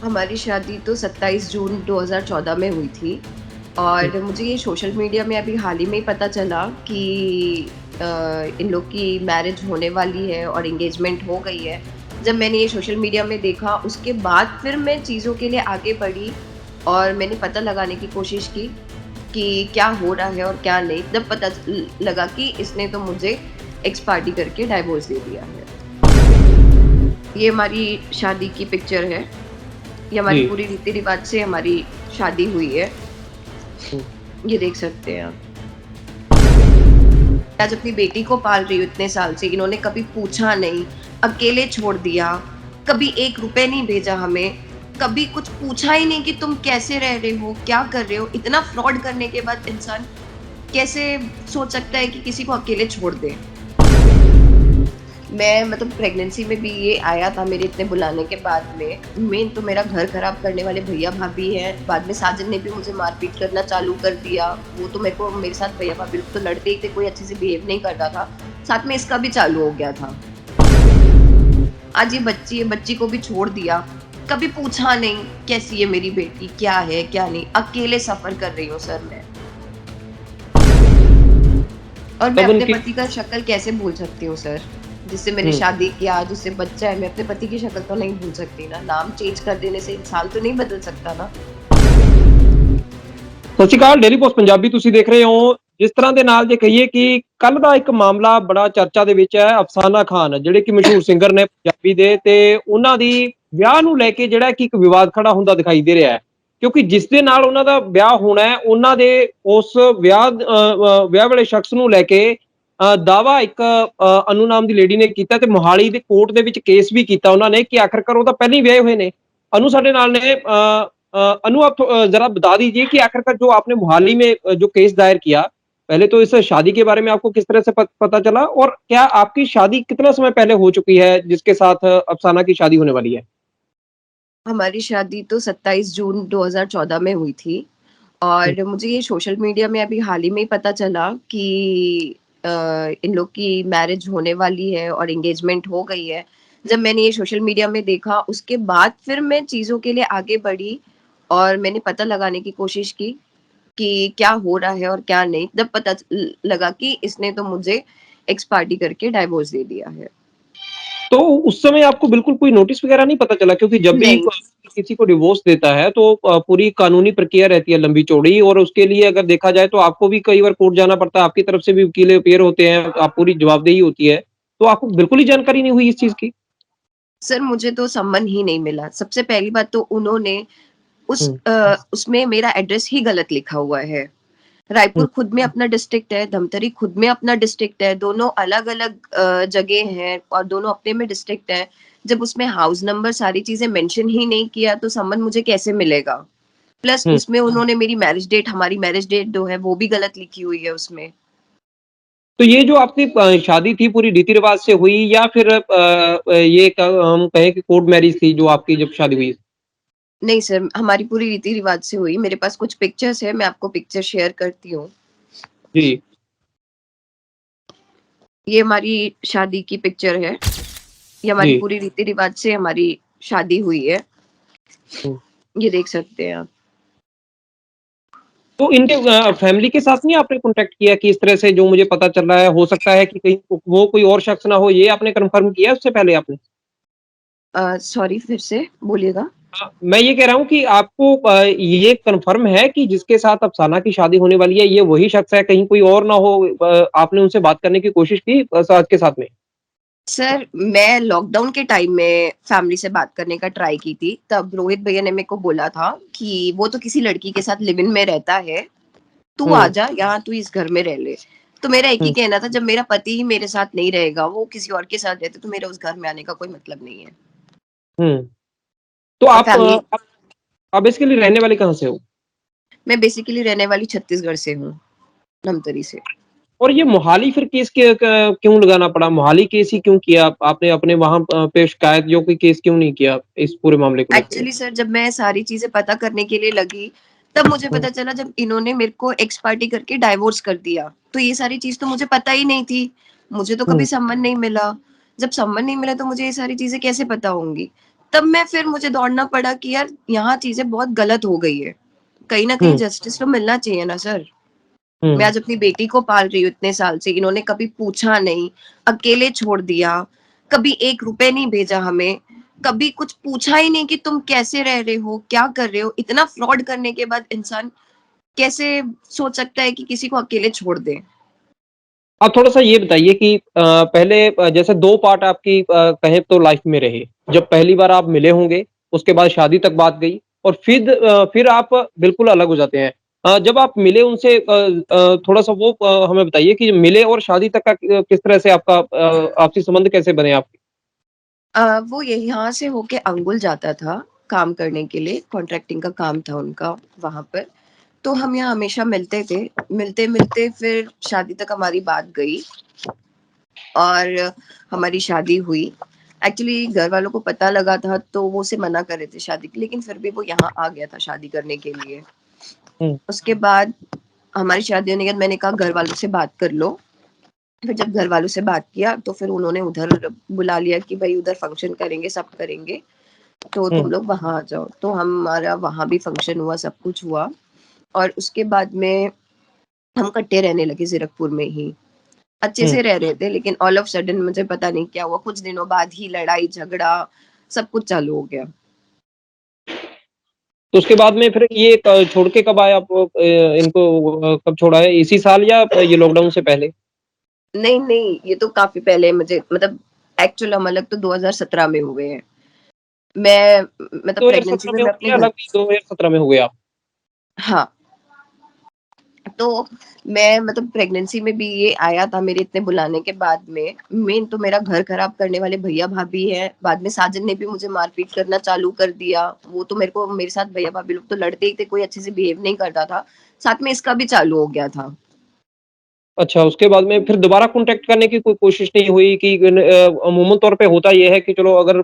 हमारी शादी तो 27 जून 2014 में हुई थी हुँ, और मुझे ये सोशल मीडिया में अभी हाल ही में ही पता चला कि इन लोग की मैरिज होने वाली है और एंगेजमेंट हो गई है। जब मैंने ये सोशल मीडिया में देखा उसके बाद फिर मैं चीज़ों के लिए आगे बढ़ी और मैंने पता लगाने की कोशिश की कि क्या हो रहा है और क्या नहीं। जब पता लगा कि इसने तो मुझे एक्स पार्टी करके डाइवोर्स दे दिया है। ये हमारी शादी की पिक्चर है। ये हमारी जी। पूरी रीति-रिवाज से हमारी शादी हुई है। हुँ, ये देख सकते हैं आप। आज अपनी बेटी को पाल रही हूँ इतने साल से, इन्होंने कभी पूछा नहीं, अकेले छोड़ दिया, कभी 1 रुपए नहीं भेजा हमें, कभी कुछ पूछा ही नहीं कि तुम कैसे रह रहे हो, क्या कर रहे हो? इतना फ्रॉड करने के बाद इंसान कैसे सोच सकता है कि किसी को अकेले छोड़ दे? मैं मतलब प्रेगनेंसी में भी ये आया था मेरे इतने बुलाने के बाद में। मेन तो मेरा घर खराब करने वाले भैया-भाभी हैं। बाद में साजन ने भी मुझे मारपीट करना चालू कर दिया। वो तो मेरे साथ भैया-भाभी लोग तो लड़ते ही थे, कोई अच्छे से बिहेव नहीं करता था। साथ में इसका भी चालू हो गया था। आज ये बच्ची है, बच्ची को भी छोड़ दिया। कभी पूछा नहीं, कैसी है मेरी बेटी, क्या है, क्या नहीं। अकेले सफ़र कर रही हूँ सर मैं। और मैं तब अपने उनकी पति का शक्ल कैसे भूल सकती हूँ सर? जिससे मैंने हुँ, शादी किया, जिससे बच्चा है, मैं अपने पति की शक्ल तो नहीं भूल सकती ना। नाम चेंज कर देने से इंसान तो नहीं बदल सकता ना। ਸਤਿ ਸ਼੍ਰੀ ਅਕਾਲ ਡੇਲੀ ਪੋਸਟ ਪੰਜਾਬੀ ਤੁਸੀਂ ਦੇਖ ਰਹੇ ਹੋ। ਜਿਸ ਤਰ੍ਹਾਂ ਦੇ ਨਾਲ ਜੇ ਕਹੀਏ ਕਿ ਕੱਲ ਦਾ ਇੱਕ ਮਾਮਲਾ ਬੜਾ ਚਰਚਾ ਦੇ ਵਿੱਚ ਹੈ, ਅਫਸਾਨਾ ਖਾਨ ਜਿਹੜੇ ਕਿ ਮਸ਼ਹੂਰ ਸਿੰਗਰ ਨੇ ਪੰਜਾਬੀ ਦੇ ਤੇ ਉਹਨਾਂ ਦੀ ਵਿਆਹ ਨੂੰ ਲੈ ਕੇ ਜਿਹੜਾ ਕਿ ਇੱਕ ਵਿਵਾਦ ਖੜਾ ਹੁੰਦਾ ਦਿਖਾਈ ਦੇ ਰਿਹਾ ਹੈ। ਕਿਉਂਕਿ ਜਿਸ ਦੇ ਨਾਲ ਉਹਨਾਂ ਦਾ ਵਿਆਹ ਹੋਣਾ ਹੈ, ਉਹਨਾਂ ਦੇ ਉਸ ਵਿਆਹ ਵਾਲੇ ਸ਼ਖਸ ਨੂੰ ਲੈ ਕੇ ਦਾਵਾ ਇੱਕ ਅਨੂ ਨਾਮ ਦੀ ਲੇਡੀ ਨੇ ਕੀਤਾ ਤੇ ਮੋਹਾਲੀ ਦੇ ਕੋਰਟ ਦੇ ਵਿੱਚ ਕੇਸ ਵੀ ਕੀਤਾ ਉਹਨਾਂ ਨੇ ਕਿ ਆਖਰਕਾਰ ਉਹ ਤਾਂ ਪਹਿਲਾਂ ਹੀ ਵਿਆਹੇ ਹੋਏ ਨੇ। अनु साडे नाल ने अनु आप जरा बता दीजिए कि आखिरकार जो आपने मोहाली में जो केस दायर किया, पहले तो इस शादी के बारे में आपको किस तरह से पता चला और क्या आपकी शादी कितना समय पहले हो चुकी है जिसके साथ अफसाना की शादी होने वाली है? हमारी शादी तो 27 जून 2014 में हुई थी हुँ, और मुझे ये सोशल मीडिया में अभी हाल ही में ही पता चला कि अ, इन लोग की मैरिज होने वाली है और एंगेजमेंट हो गई है। जब मैंने ये सोशल मीडिया में देखा उसके बाद फिर मैं चीज़ों के लिए आगे बढ़ी और मैंने पता लगाने की कोशिश की कि क्या हो रहा है और क्या नहीं। जब पता लगा कि इसने तो मुझे एक्स पार्टी करके डाइवोर्स दे दिया है। तो उस समय आपको बिल्कुल कोई नोटिस वगैरह नहीं पता चला क्योंकि जब भी नहीं, किसी को डिवोर्स देता है तो पूरी कानूनी प्रक्रिया रहती है लंबी-चौड़ी और उसके लिए अगर देखा जाए तो आपको भी कई बार कोर्ट जाना पड़ता है, आपकी तरफ से भी वकील अपीयर होते हैं, आप पूरी जवाबदेही होती है। तो आपको बिल्कुल ही जानकारी नहीं हुई इस चीज़ की? सर मुझे तो सम्मन ही नहीं मिला। सबसे पहली बात तो उन्होंने हुँ, उसमें मेरा एड्रेस ही गलत लिखा हुआ है। रायपुर हुँ, खुद में अपना डिस्ट्रिक्ट है, धमतरी खुद में अपना डिस्ट्रिक्ट है, दोनों अलग-अलग जगह हैं और दोनों अपने में डिस्ट्रिक्ट हैं। जब उसमें हाउस नंबर सारी चीज़ें मेंशन ही नहीं किया तो सम्मन मुझे कैसे मिलेगा? प्लस हुँ। उसमें उन्होंने मेरी मैरिज डेट हमारी मैरिज डेट जो है वो भी गलत लिखी हुई है उसमें। तो ये जो आपकी शादी थी पूरी रीति-रिवाज से हुई या फिर ये हम कहें कि कोर्ट मैरिज थी जो आपकी जब शादी हुई? नहीं सर, हमारी पूरी रीति-रिवाज से हुई। मेरे पास कुछ पिक्चर्स हैं, मैं आपको पिक्चर शेयर करती हूँ। जी, ये हमारी शादी की पिक्चर है। ये हमारी जी। पूरी रीति-रिवाज से हमारी शादी हुई है। हुँ। ये देख सकते हैं आप। तो इनके फैमिली के साथ नहीं आपने कॉन्टैक्ट किया कि इस तरह से जो मुझे पता चल रहा है, हो सकता है कि कहीं वो कोई और शख्स ना हो, ये आपने कन्फर्म किया उससे पहले आपने? सॉरी फिर से बोलिएगा? मैं ये कह रहा हूँ कि आपको ये कन्फर्म है कि जिसके साथ अफ़साना की शादी होने वाली है, ये वही शख्स है, कहीं कोई और ना हो आपने उनसे बात करने की कोशिश की सास के साथ में? सर, मैं लॉकडाउन के टाइम में फैमिली से बात करने का ट्राई की थी। तब रोहित भैया ने मेरे को बोला था कि वो तो किसी लड़की के साथ लिव इन में रहता है, तू हुँ, आजा यहाँ तू इस घर में रह ले। तो मेरा एक ही हुँ, कहना था जब मेरा पति ही मेरे साथ नहीं रहेगा, वो किसी और के साथ रहते तो मेरा उस घर में आने का कोई मतलब नहीं है। हुँ। तो और फैमिली आप बेसिकली रहने वाले कहाँ से हो? मैं बेसिकली रहने वाली छत्तीसगढ़ से हूँ, धमतरी से। और ये मोहाली फिर केस क्यों लगाना पड़ा? मोहाली केस ही क्यों किया? आपने अपने वहाँ पे शिकायत जो कोई केस क्यों नहीं किया इस पूरे मामले को लेके? एक्चुअली सर जब मैं सारी चीज़ें पता करने के लिए लगी, तब मुझे हुँ, पता चला जब इन्होंने मेरे को एक्स पार्टी करके डाइवोर्स कर दिया, तो ये सारी चीज़ तो मुझे पता ही नहीं थी। मुझे तो कभी हुँ, सम्मन नहीं मिला। जब सम्मन नहीं मिला तो मुझे ये सारी चीज़ें कैसे पता होंगी? तब मैं फिर मुझे दौड़ना पड़ा कि यार यहाँ चीज़ें बहुत गलत हो गई है। कहीं न कहीं हुँ, जस्टिस तो मिलना चाहिए ना सर। मैं हुँ। आज अपनी बेटी को पाल रही हूँ इतने साल से, इन्होंने कभी पूछा नहीं, अकेले छोड़ दिया, कभी 1 रुपए नहीं भेजा हमें, कभी कुछ पूछा ही नहीं कि तुम कैसे रह रहे हो, क्या कर रहे हो? इतना फ्रॉड करने के बाद इंसान कैसे सोच सकता है कि किसी को अकेले छोड़ दे? आप थोड़ा-सा ये बताइए कि पहले जैसे 2 पार्ट आपकी कहें तो लाइफ में रहे। जब पहली बार आप मिले होंगे, उसके बाद शादी तक बात गई और फिर आप बिल्कुल अलग हो जाते हैं। जब आप मिले उनसे थोड़ा-सा वो हमें बताइए कि मिले और शादी तक का किस तरह से आपका आपसी संबंध कैसे बने आपके? वो ये यहाँ से होके अंगुल जाता था काम करने के लिए, कॉन्ट्रैक्टिंग का काम था उनका वहाँ पर। तो हम यहाँ हमेशा मिलते थे, मिलते-मिलते फिर शादी तक हमारी बात गई और हमारी शादी हुई। एक्चुअली घर वालों को पता लगा था तो वो उसे मना कर रहे थे शादी के, लेकिन फिर भी वो यहाँ आ गया था शादी करने के लिए। हुँ, उसके बाद हमारी शादी होने के बाद मैंने कहा घर वालों से बात कर लो। फिर जब घर वालों से बात किया तो फिर उन्होंने उधर बुला लिया कि भई उधर फंक्शन करेंगे, सब करेंगे, तो हुँ, तुम लोग वहाँ आ जाओ। तो हमारा वहाँ भी फंक्शन हुआ, सब कुछ हुआ और उसके बाद में हम इकट्ठे रहने लगे ज़ीरकपुर में ही। अच्छे हुँ। से रह रहे थे लेकिन ऑल ऑफ सडन मुझे पता नहीं क्या हुआ, कुछ दिनों बाद ही लड़ाई झगड़ा सब कुछ चालू हो गया। तो उसके बाद में फिर ये छोड़ के कब आए आप इनको कब छोड़ा है? इसी साल या ये लॉकडाउन से पहले? नहीं, नहीं, ये तो काफ़ी पहले मुझे मतलब एक्चुअल हम अलग तो 2017 में हुए हैं। मैं मतलब प्रेगनेंसी 2017 में में मैं हुई अपने या घर अलग 2017 में हुए आप? हाँ, तो मैं मतलब प्रेगनेंसी में भी ये आया था मेरे इतने बुलाने के बाद में। मेन तो मेरा घर खराब करने वाले भैया-भाभी हैं, बाद में साजन ने भी मुझे मारपीट करना चालू कर दिया। वो तो मेरे साथ भैया-भाभी लोग तो लड़ते ही थे, कोई अच्छे से बिहेव नहीं करता था। साथ में इसका भी चालू हो गया था। अच्छा, उसके बाद में फिर दोबारा कॉन्टैक्ट करने की कोई कोशिश नहीं हुई कि अमूमन तौर पे होता ये है कि चलो अगर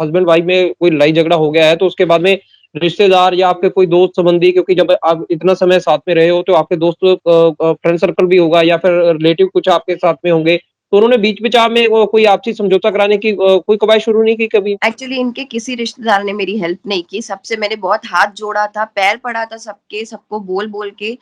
हस्बैंड वाइफ में कोई लड़ाई झगड़ा हो गया है, तो उसके बाद में रिश्तेदार या आपके कोई दोस्त संबंधी क्योंकि जब आप इतना समय साथ में रहे हो, तो आपके दोस्त फ्रेंड सर्कल भी होगा या फिर रिलेटिव कुछ आपके साथ में होंगे, तो उन्होंने बीच-बिचाव में कोई आपसी समझौता कराने की कोई कवायद शुरू नहीं की कभी? एक्चुअली इनके किसी रिश्तेदार ने मेरी हेल्प नहीं की, सबसे मैंने बहुत हाथ जोड़ा था, पैर पड़ा था सबके, सबको बोल-बोल के,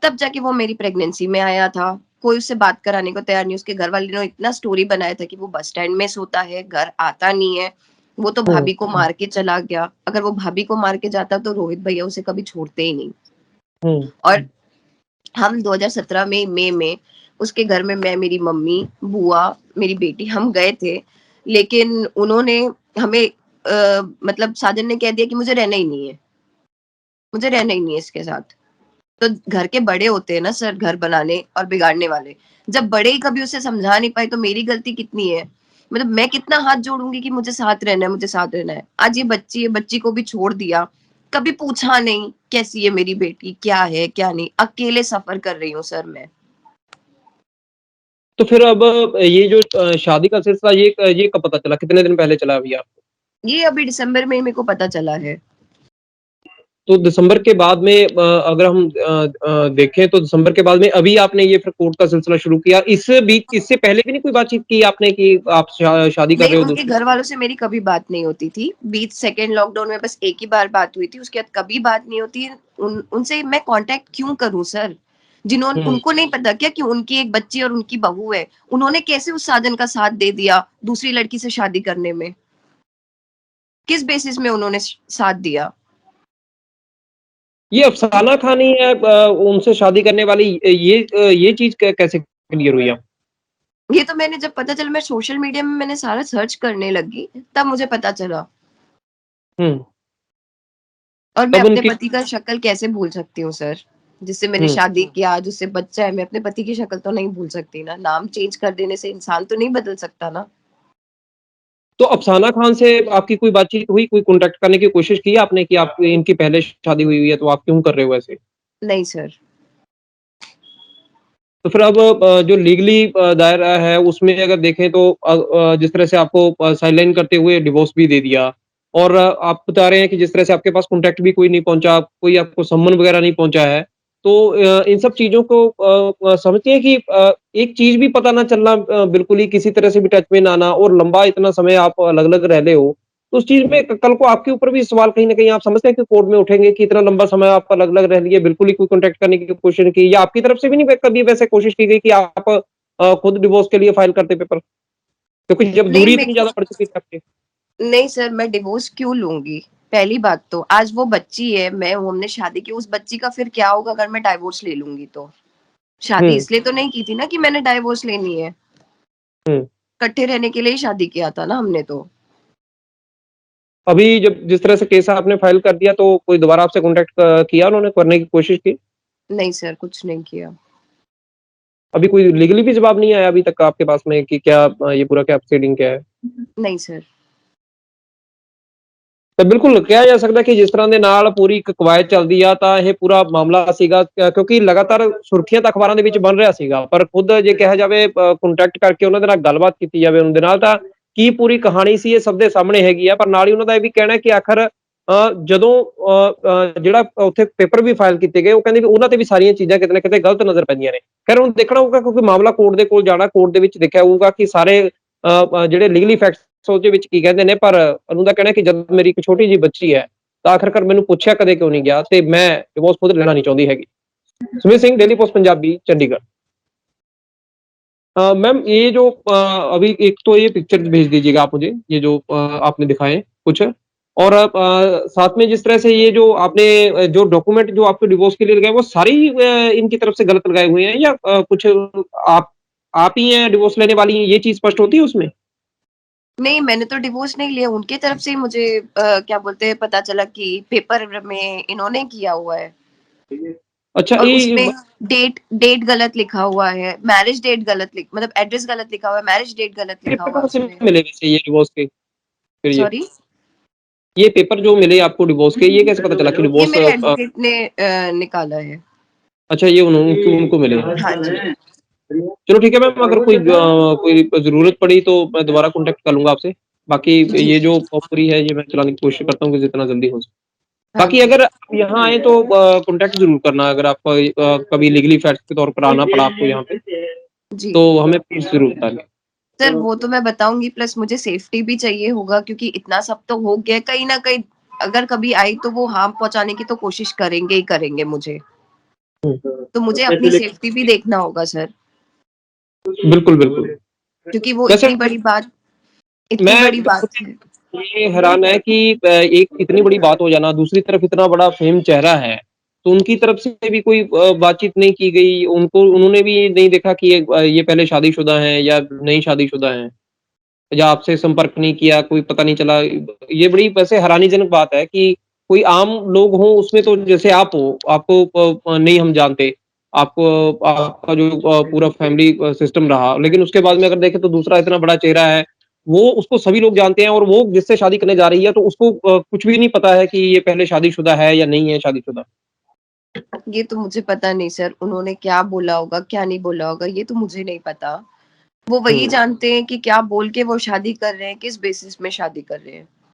तब जाके वो मेरी प्रेगनेंसी में आया था। कोई उससे बात कराने को तैयार नहीं, उसके घर वाले ने इतना स्टोरी बनाया था कि वो बस स्टैंड में सोता है, घर आता नहीं है, वो तो हुँ, भाभी को मार के चला गया। अगर वो भाभी को मार के जाता तो रोहित भैया उसे कभी छोड़ते ही नहीं। हुँ। और हम 2017 में मई में उसके घर में मैं, मेरी मम्मी, बुआ, मेरी बेटी हम गए थे। लेकिन उन्होंने हमें मतलब साजन ने कह दिया कि मुझे रहना ही नहीं है, मुझे रहना ही नहीं है इसके साथ। तो घर के बड़े होते हैं ना सर घर बनाने और बिगाड़ने वाले। जब बड़े ही कभी उसे समझा नहीं पाए तो मेरी गलती कितनी है? मतलब मैं कितना हाथ जोड़ूँगी कि मुझे साथ रहना है, मुझे साथ रहना है। आज ये बच्ची है, बच्ची को भी छोड़ दिया। कभी पूछा नहीं कैसी है मेरी बेटी, क्या है, क्या नहीं। अकेले सफ़र कर रही हूँ सर मैं। तो फिर अब ये जो शादी का सिलसिला ये कब पता चला? कितने दिन पहले चला अभी आपको? ये अभी दिसंबर में ही मेरे को पता चला है। तो दिसंबर के बाद में अगर हम देखें तो दिसंबर के बाद में अभी आपने ये फिर कोर्ट का सिलसिला शुरू किया। इस बीच इससे पहले भी नहीं कोई बातचीत की आपने कि आप शादी कर नहीं, रहे हो उनके दूसरी? घर वालों से मेरी कभी बात नहीं होती थी। बीच सेकंड लॉकडाउन में बस एक ही बार बात हुई थी, उसके बाद कभी बात नहीं होती। उनसे मैं कॉन्टैक्ट क्यों करूँ सर? हुँ। उनको नहीं पता क्या कि उनकी एक बच्ची और उनकी बहू है? उन्होंने कैसे उस साजन का साथ दे दिया दूसरी लड़की से शादी करने में? किस बेसिस में उन्होंने साथ दिया? ये अफ़साना खानी है उनसे शादी करने वाली ये चीज़ कैसे क्लियर हुई आप? ये तो मैंने जब पता चला मैं सोशल मीडिया में मैंने सारा सर्च करने लगी, तब मुझे पता चला। हुँ। और मैं तब अपने उनकी पति का शक्ल कैसे भूल सकती हूँ सर? जिससे मैंने हुँ। शादी किया, जिससे बच्चा है, मैं अपने पति की शक्ल तो नहीं भूल सकती ना। नाम चेंज कर देने से इंसान तो नहीं बदल सकता ना। तो अफ़साना खान से आपकी कोई बातचीत हुई? कोई कॉन्टैक्ट करने की कोशिश की आपने कि आप इनकी पहले शादी हुई हुई है तो आप क्यों कर रहे हो ऐसे? नहीं सर। तो फिर अब जो लीगली दायरा है उसमें अगर देखें तो जिस तरह से आपको साइडलाइन करते हुए डिवोर्स भी दे दिया और आप बता रहे हैं कि जिस तरह से आपके पास कॉन्टैक्ट भी कोई नहीं पहुँचा, कोई आपको सम्मन वगैरह नहीं पहुँचा है। तो इन सब चीज़ों को समझती हैं कि एक चीज़ भी पता ना चलना बिल्कुल ही किसी तरह से भी टच में ना आना और लंबा इतना समय आप अलग-अलग रह रहे हो, तो उस चीज़ में क कल को आपके ऊपर भी सवाल कहीं न कहीं आप समझते हैं कि कोर्ट में उठेंगे कि इतना लंबा समय आप अलग-अलग रह लिए, बिल्कुल ही कोई कॉन्टैक्ट करने की कोशिश नहीं की या आपकी तरफ से भी नहीं व कभी वैसे कोशिश की गई कि आप खुद डिवोर्स के लिए फाइल करते पेपर? क्योंकि जब नहीं दूरी मैं इतनी ज़्यादा बढ़ चुकी थी आपकी। नहीं सर, मैं डिवोर्स क्यों लूँगी? पहली बात तो, आज वो बच्ची है, मैं हूँ, हमने शादी की, उस बच्ची का फिर क्या होगा अगर मैं डिवोर्स ले लूँगी तो? शादी हुँ, इसलिए तो नहीं की थी ना कि मैंने डिवोर्स लेनी है, हुँ। इकट्ठे रहने के लिए ही शादी किया था ना हमने तो। अभी जब जिस तरह से केस आपने फाइल कर दिया तो कोई दोबारा आपसे कॉन्टैक्ट किया उन्होंने करने की कोशिश की? नहीं सर, कुछ नहीं किया। अभी कोई लीगली भी जवाब नहीं आया अभी तक आपके पास में कि क्या ये पूरा क्या प्रोसीडिंग क्या है? नहीं सर। ਤਾਂ ਬਿਲਕੁਲ ਕਿਹਾ ਜਾ ਸਕਦਾ ਕਿ ਜਿਸ ਤਰ੍ਹਾਂ ਦੇ ਨਾਲ ਪੂਰੀ ਇੱਕ ਕਵਾਇਦ ਚੱਲਦੀ ਆ ਤਾਂ ਇਹ ਪੂਰਾ ਮਾਮਲਾ ਸੀਗਾ ਕਿਉਂਕਿ ਲਗਾਤਾਰ ਸੁਰਖੀਆਂ ਤਾਂ ਅਖਬਾਰਾਂ ਦੇ ਵਿੱਚ ਬਣ ਰਿਹਾ ਸੀਗਾ ਪਰ ਖੁਦ ਜੇ ਕਿਹਾ ਜਾਵੇ ਕੰਟੈਕਟ ਕਰਕੇ ਉਹਨਾਂ ਦੇ ਨਾਲ ਗੱਲਬਾਤ ਕੀਤੀ ਜਾਵੇ ਉਹਨਾਂ ਦੇ ਨਾਲ ਤਾਂ ਕੀ ਪੂਰੀ ਕਹਾਣੀ ਸੀ ਇਹ ਸਭ ਦੇ ਸਾਹਮਣੇ ਹੈਗੀ ਆ ਪਰ ਨਾਲ ਹੀ ਉਹਨਾਂ ਦਾ ਇਹ ਵੀ ਕਹਿਣਾ ਕਿ ਆਖਰ ਜਦੋਂ ਜਿਹੜਾ ਉੱਥੇ ਪੇਪਰ ਵੀ ਫਾਈਲ ਕੀਤੇ ਗਏ ਉਹ ਕਹਿੰਦੇ ਵੀ ਉਹਨਾਂ ਤੇ ਵੀ ਸਾਰੀਆਂ ਚੀਜ਼ਾਂ ਕਿਤੇ ਨਾ ਕਿਤੇ ਗਲਤ ਨਜ਼ਰ ਪੈਂਦੀਆਂ ਨੇ ਖੈਰ ਹੁਣ ਦੇਖਣਾ ਹੋਊਗਾ ਕਿਉਂਕਿ ਮਾਮਲਾ ਕੋਰਟ ਦੇ ਕੋਲ ਜਾਣਾ ਕੋਰਟ ਦੇ ਵਿੱਚ ਦੇਖਿਆ ਹੋਊਗਾ ਕਿ ਸਾਰੇ ਜਿਹੜੇ ਲੀਗਲੀ ਫੈਕਟਸ ਉਹਦੇ ਵਿੱਚ ਕੀ ਕਹਿੰਦੇ ਨੇ ਪਰ ਉਹਨੂੰ ਦਾ ਕਹਿਣਾ ਕਿ ਜਦ ਮੇਰੀ ਇੱਕ ਛੋਟੀ ਜਿਹੀ ਬੱਚੀ ਹੈ ਤਾਂ ਆਖਰਕਾਰ ਮੈਨੂੰ ਪੁੱਛਿਆ ਕਦੇ ਕਿਉਂ ਨਹੀਂ ਗਿਆ ਤੇ ਮੈਂ ਡਿਵੋਰਸ ਖੁਦ ਲੈਣਾ ਨਹੀਂ ਚਾਹੁੰਦੀ ਹੈਗੀ Sumit Singh daily post Punjabi Chandigarh ma'am ये जो अभी एक तो ये पिक्चर भेज दीजिएगा आप मुझे ये जो आपने दिखाए कुछ और साथ में जिस तरह से ये जो आपने जो डॉक्यूमेंट जो आपको डिवोर्स के लिए लगाए वो सारी इनकी तरफ से गलत लगाए हुए हैं या कुछ आप आप ही हैं डिवोर्स लेने वाली ये चीज स्पष्ट होती है उसमें नहीं, मैंने तो डिवोर्स नहीं लिया, उनकी तरफ से ही मुझे क्या बोलते हैं पता चला कि पेपर में इन्होंने किया हुआ है अच्छा और ये उसमें डेट डेट गलत लिखा हुआ है, मैरिज डेट गलत लिख मतलब एड्रेस गलत लिखा हुआ है, मैरिज डेट गलत लिखा पेपर हुआ है कहाँ से उसमें। मिले वैसे ये डिवोर्स के फिर सॉरी? ये पेपर जो मिले आपको डिवोर्स के ये कैसे पता चला कि ये डिवोर्स मेरे एडवोकेट ने निकाला है। अच्छा ये उनको उनको मिले हाँ जी। चलो ठीक है मैम अगर कोई ज़रूरत पड़ी तो मैं दोबारा कॉन्टैक्ट कर लूँगा आपसे। बाकी जी, ये जो पूरी है ये मैं चलाने की कोशिश करता हूँ कि जितना जल्दी हो सके। हाँ बाकी जी। अगर आप यहाँ आएँ तो कॉन्टैक्ट ज़रूर करना अगर आपको कभी लीगली फैक्ट्स के तौर पर आना पड़ा आपको यहाँ पे, जी। तो हमें प्लीज़ ज़रूर बताइए। सर वो तो मैं बताऊँगी प्लस मुझे सेफ्टी भी चाहिए होगा क्योंकि इतना सब तो हो गया कहीं न कहीं अगर कभी आई तो वो हार्म पहुँचाने की तो कोशिश करेंगे ही करेंगे मुझे। हुँ। तो मुझे अपनी सेफ्टी भी देखना होगा सर, बिल्कुल, बिल्कुल। क्योंकि वो वैसे इतनी मैं बड़ी खुद बात है। ये हैरान है कि एक इतनी बड़ी बात हो जाना, दूसरी तरफ इतना बड़ा फ़ेम चेहरा है, तो उनकी तरफ से भी कोई बातचीत नहीं की गई, उन्होंने भी ये नहीं देखा कि ये पहले शादीशुदा हैं या नहीं शादीशुदा हैं, या आपसे संपर्क नहीं किया, कोई पता नहीं चला। ये बड़ी वैसे हैरानीजनक बात है कि कोई आम लोग हों, उसमें तो जैसे आप हो, आपको नहीं हम जानते, आपको आपका जो पूरा फैमिली सिस्टम रहा, लेकिन उसके बाद में अगर देखें तो दूसरा इतना बड़ा चेहरा है, वो उसको सभी लोग जानते हैं और वो जिससे शादी करने जा रही है, तो उसको कुछ भी नहीं पता है कि ये पहले शादीशुदा है या नहीं है शादीशुदा। ये तो मुझे पता नहीं सर, उन्होंने क्या बोला होगा, क्या नहीं बोला होगा, ये तो मुझे नहीं पता। वो वही हुँ। जानते हैं कि क्या बोल के वो शादी कर रहे हैं, किस बेसिस में शादी कर रहे हैं।